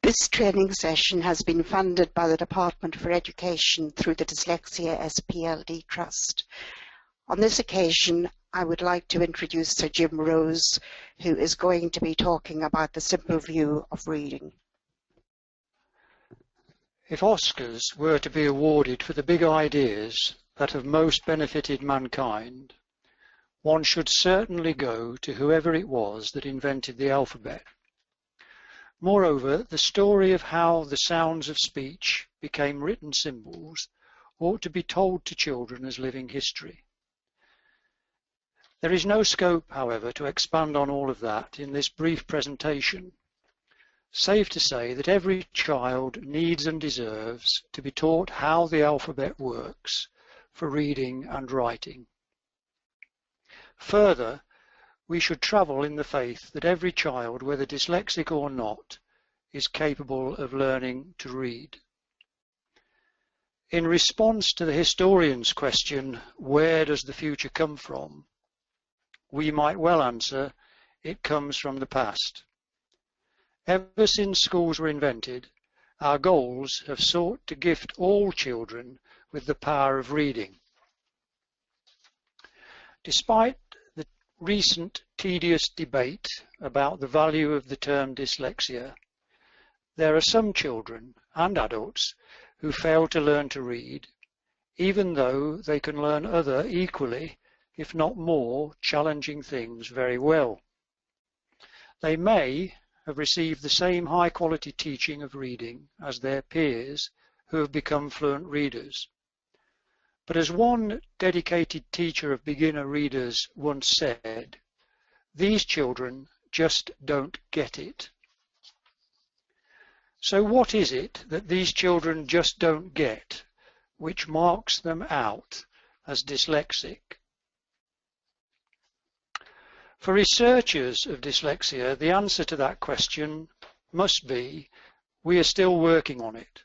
This training session has been funded by the Department for Education through the Dyslexia SpLD Trust. On this occasion, I would like to introduce Sir Jim Rose, who is going to be talking about the simple view of reading. If Oscars were to be awarded for the big ideas that have most benefited mankind, one should certainly go to whoever it was that invented the alphabet. Moreover, the story of how the sounds of speech became written symbols ought to be told to children as living history. There is no scope, however, to expand on all of that in this brief presentation. Safe to say that every child needs and deserves to be taught how the alphabet works for reading and writing. Further, we should travel in the faith that every child, whether dyslexic or not, is capable of learning to read. In response to the historian's question, where does the future come from? We might well answer, it comes from the past. Ever since schools were invented, our goals have sought to gift all children with the power of reading. Despite the recent tedious debate about the value of the term dyslexia, there are some children and adults who fail to learn to read, even though they can learn other equally, if not more, challenging things very well. They may have received the same high-quality teaching of reading as their peers who have become fluent readers. But as one dedicated teacher of beginner readers once said, these children just don't get it. So what is it that these children just don't get, which marks them out as dyslexic? For researchers of dyslexia, the answer to that question must be, we are still working on it.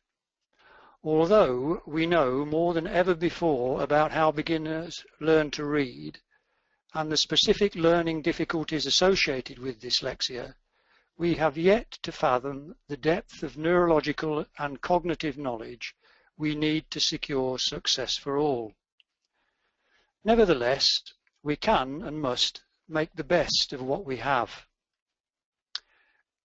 Although we know more than ever before about how beginners learn to read and the specific learning difficulties associated with dyslexia, we have yet to fathom the depth of neurological and cognitive knowledge we need to secure success for all. Nevertheless, we can and must make the best of what we have.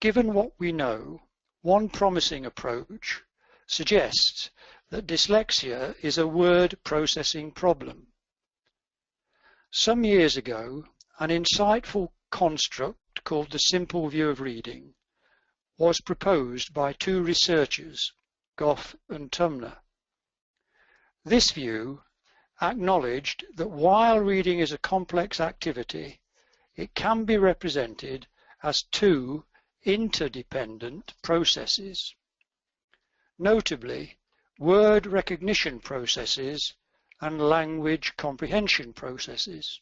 Given what we know, one promising approach suggests that dyslexia is a word processing problem. Some years ago, an insightful construct called the simple view of reading was proposed by two researchers, Goff and Tumner. This view acknowledged that while reading is a complex activity, it can be represented as two interdependent processes. Notably, word recognition processes and language comprehension processes.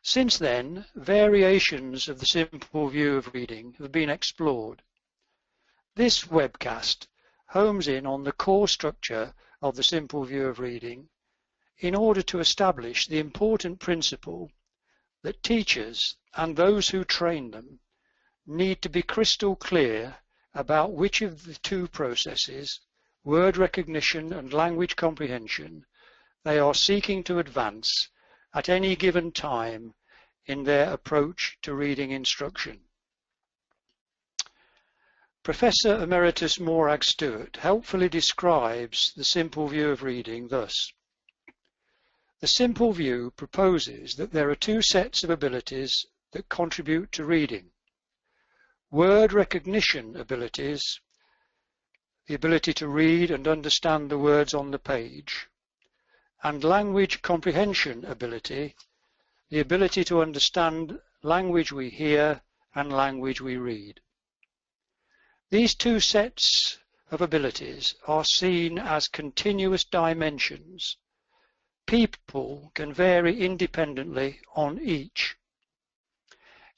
Since then, variations of the simple view of reading have been explored. This webcast homes in on the core structure of the simple view of reading in order to establish the important principle that teachers and those who train them need to be crystal clear about which of the two processes, word recognition and language comprehension, they are seeking to advance at any given time in their approach to reading instruction. Professor Emeritus Morag Stewart helpfully describes the simple view of reading thus. The simple view proposes that there are two sets of abilities that contribute to reading. Word recognition abilities, the ability to read and understand the words on the page, and language comprehension ability, the ability to understand language we hear and language we read. These two sets of abilities are seen as continuous dimensions. People can vary independently on each.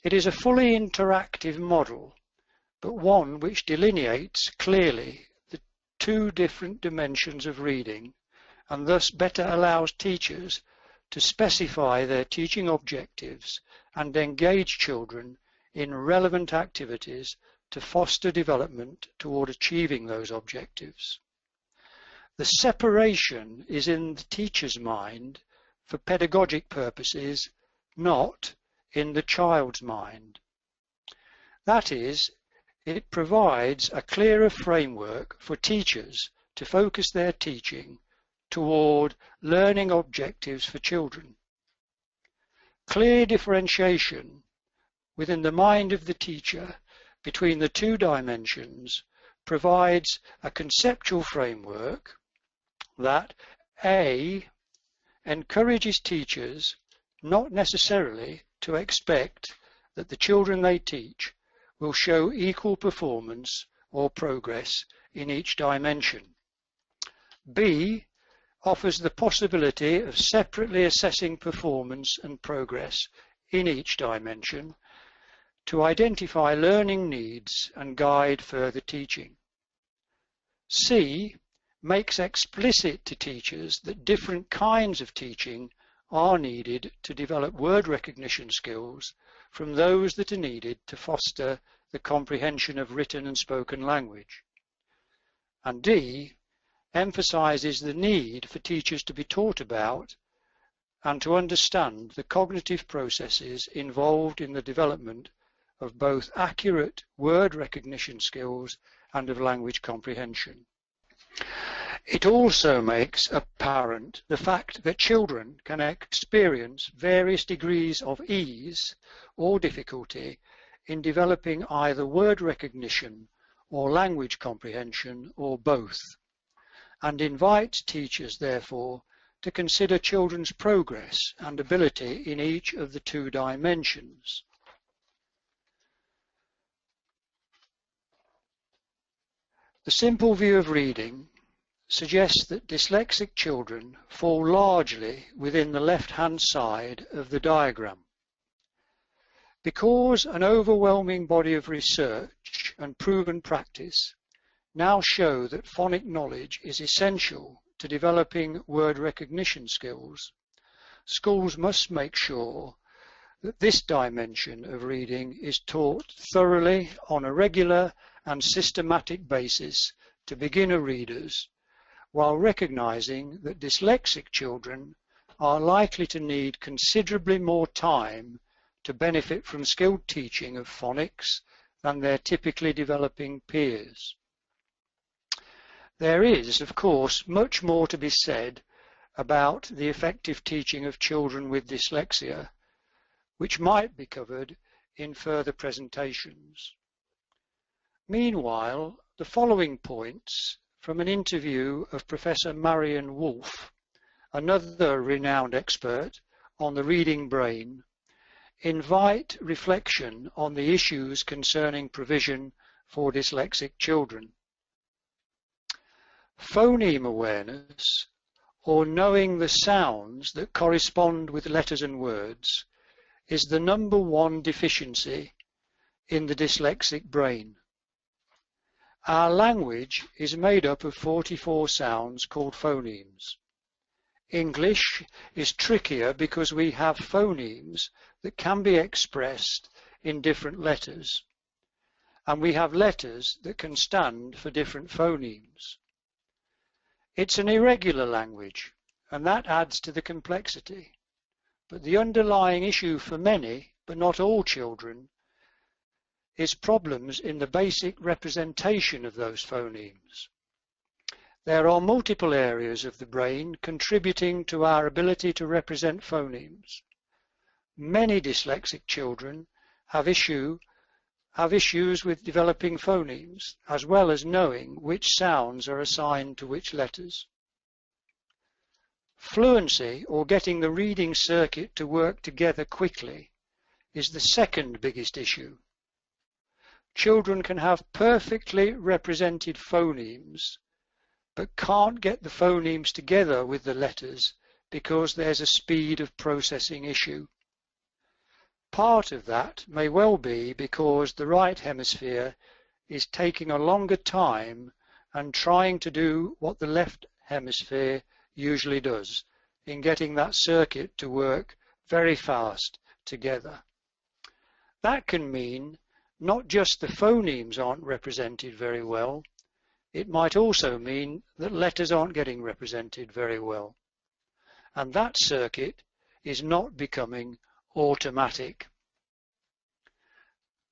It is a fully interactive model, but one which delineates clearly the two different dimensions of reading and thus better allows teachers to specify their teaching objectives and engage children in relevant activities to foster development toward achieving those objectives. The separation is in the teacher's mind for pedagogic purposes, not in the child's mind. That is, it provides a clearer framework for teachers to focus their teaching toward learning objectives for children. Clear differentiation within the mind of the teacher between the two dimensions provides a conceptual framework that A, encourages teachers not necessarily to expect that the children they teach will show equal performance or progress in each dimension. B, offers the possibility of separately assessing performance and progress in each dimension to identify learning needs and guide further teaching. C, makes explicit to teachers that different kinds of teaching are needed to develop word recognition skills from those that are needed to foster the comprehension of written and spoken language. And D, emphasizes the need for teachers to be taught about and to understand the cognitive processes involved in the development of both accurate word recognition skills and of language comprehension. It also makes apparent the fact that children can experience various degrees of ease or difficulty in developing either word recognition or language comprehension or both, and invites teachers, therefore, to consider children's progress and ability in each of the two dimensions. The simple view of reading suggests that dyslexic children fall largely within the left-hand side of the diagram. Because an overwhelming body of research and proven practice now show that phonic knowledge is essential to developing word recognition skills, schools must make sure that this dimension of reading is taught thoroughly on a regular and systematic basis to beginner readers, while recognizing that dyslexic children are likely to need considerably more time to benefit from skilled teaching of phonics than their typically developing peers. There is, of course, much more to be said about the effective teaching of children with dyslexia, which might be covered in further presentations. Meanwhile, the following points from an interview of Professor Marion Wolf, another renowned expert on the reading brain, invite reflection on the issues concerning provision for dyslexic children. Phoneme awareness, or knowing the sounds that correspond with letters and words, is the #1 deficiency in the dyslexic brain. Our language is made up of 44 sounds called phonemes. English is trickier because we have phonemes that can be expressed in different letters, and we have letters that can stand for different phonemes. It's an irregular language, and that adds to the complexity. But the underlying issue for many, but not all children, is problems in the basic representation of those phonemes. There are multiple areas of the brain contributing to our ability to represent phonemes. Many dyslexic children have issues with developing phonemes, as well as knowing which sounds are assigned to which letters. Fluency, or getting the reading circuit to work together quickly, is the second biggest issue. Children can have perfectly represented phonemes, but can't get the phonemes together with the letters because there's a speed of processing issue. Part of that may well be because the right hemisphere is taking a longer time and trying to do what the left hemisphere usually does in getting that circuit to work very fast together. That can mean not just the phonemes aren't represented very well, it might also mean that letters aren't getting represented very well. And that circuit is not becoming automatic.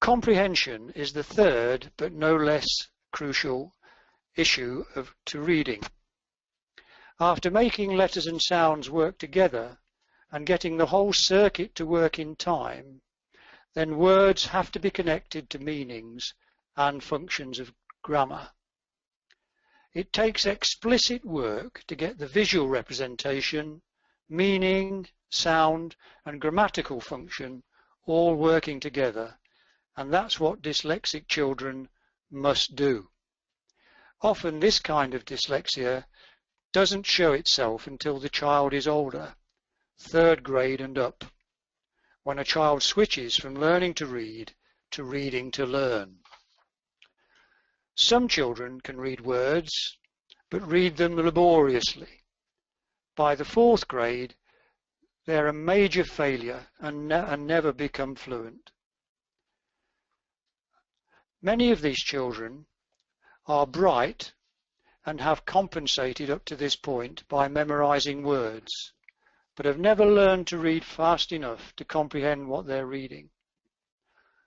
Comprehension is the third, but no less crucial issue to reading. After making letters and sounds work together and getting the whole circuit to work in time, then words have to be connected to meanings and functions of grammar. It takes explicit work to get the visual representation, meaning, sound, and grammatical function all working together, and that's what dyslexic children must do. Often this kind of dyslexia doesn't show itself until the child is older, 3rd grade and up, when a child switches from learning to read to reading to learn. Some children can read words, but read them laboriously. By the 4th grade, they're a major failure and never become fluent. Many of these children are bright and have compensated up to this point by memorizing words, but have never learned to read fast enough to comprehend what they're reading.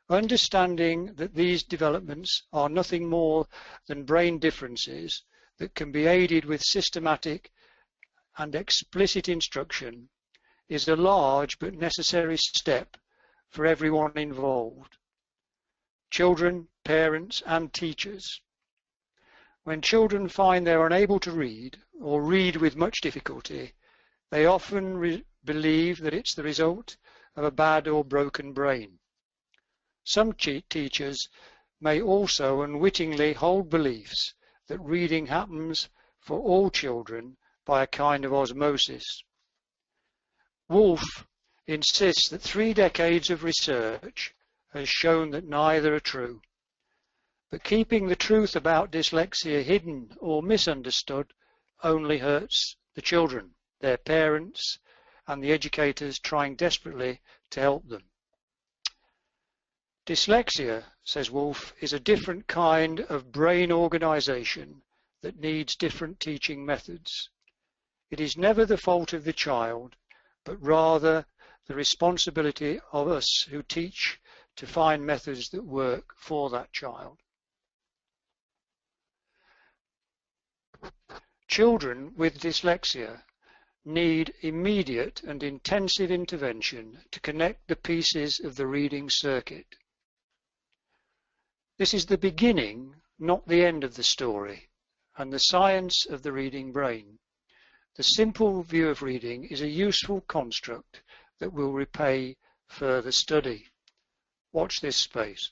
Understanding that these developments are nothing more than brain differences that can be aided with systematic and explicit instruction is a large but necessary step for everyone involved: children, parents, and teachers. When children find they are unable to read, or read with much difficulty, they often believe that it's the result of a bad or broken brain. Some teachers may also unwittingly hold beliefs that reading happens for all children by a kind of osmosis. Woolf insists that 3 decades of research has shown that neither are true. But keeping the truth about dyslexia hidden or misunderstood only hurts the children, their parents, and the educators trying desperately to help them. Dyslexia, says Woolf, is a different kind of brain organization that needs different teaching methods. It is never the fault of the child, but rather the responsibility of us who teach to find methods that work for that child. Children with dyslexia need immediate and intensive intervention to connect the pieces of the reading circuit. This is the beginning, not the end of the story, and the science of the reading brain. The simple view of reading is a useful construct that will repay further study. Watch this space.